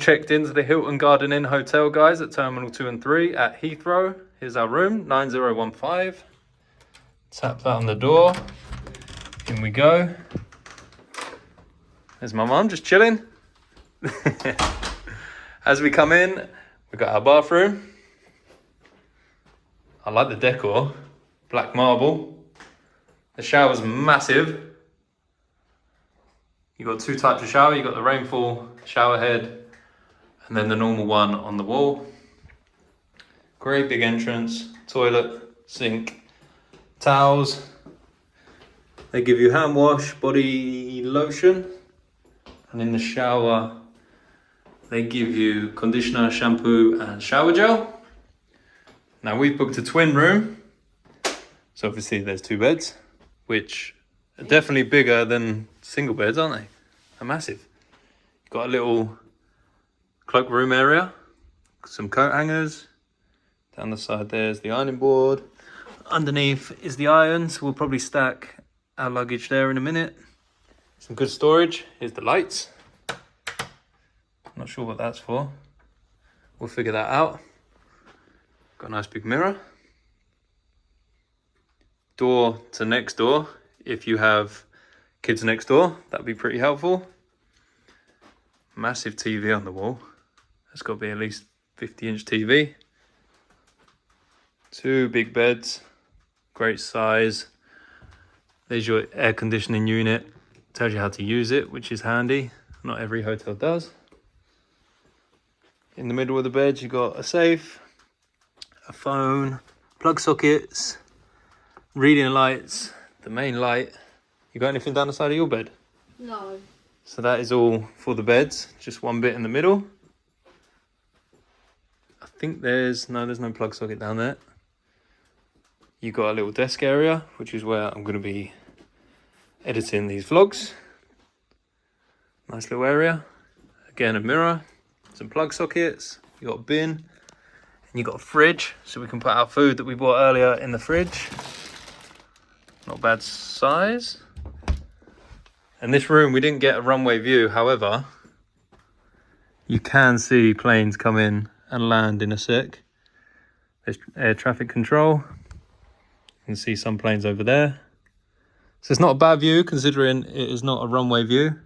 checked into the Hilton Garden Inn hotel, guys, at Terminal 2 and 3 at Heathrow. Here's our room, 9015. Tap that on the door. In we go. There's my mum just chilling. As we come in, we've got our bathroom. I like the decor. Black marble. The shower's massive. You've got two types of shower. You've got the rainfall shower head and then the normal one on the wall. Great big entrance, toilet, sink, towels. They give you hand wash, body lotion, and in the shower they give you conditioner, shampoo and shower gel. Now we've booked a twin room, so obviously there's two beds, which are definitely bigger than single beds, aren't they? They're massive. You've got a little cloakroom area, some coat hangers. Down the side there's the ironing board. Underneath is the iron, so we'll probably stack our luggage there in a minute. Some good storage. Here's the lights. Not sure what that's for. We'll figure that out. Got a nice big mirror. Door to next door. If you have kids next door, that'd be pretty helpful. Massive TV on the wall. That's got to be at least 50-inch TV. Two big beds, great size. There's your air conditioning unit. Tells you how to use it, which is handy. Not every hotel does. In the middle of the bed, you've got a safe, a phone, plug sockets, reading lights, the main light. You got anything down the side of your bed? No. So that is all for the beds. Just one bit in the middle. I think there's no plug socket down there. You got a little desk area, which is where I'm going to be editing these vlogs. Nice little area. Again, a mirror, some plug sockets. You got a bin, and you got a fridge, so we can put our food that we bought earlier in the fridge. Not bad size. And this room, we didn't get a runway view. However, you can see planes come in and land in a sec. There's air traffic control. You can see some planes over there. So it's not a bad view considering it is not a runway view.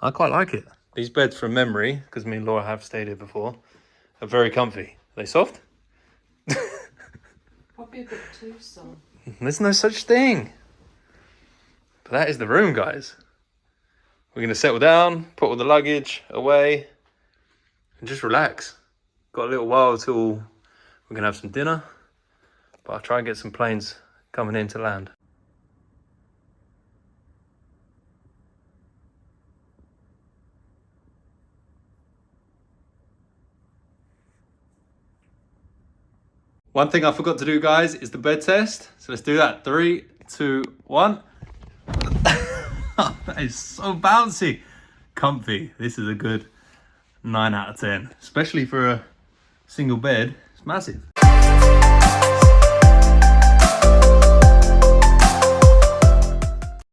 I quite like it. These beds from memory, because me and Laura have stayed here before, are very comfy. Are they soft? Probably a bit too soft. There's no such thing. But that is the room, guys. We're going to settle down, put all the luggage away, and just relax. Got a little while till we're going to have some dinner. But I'll try and get some planes coming in to land. One thing I forgot to do, guys, is the bed test. So let's do that. 3, 2, 1. That is so bouncy. Comfy. This is a good 9 out of 10. Especially for a single bed. It's massive.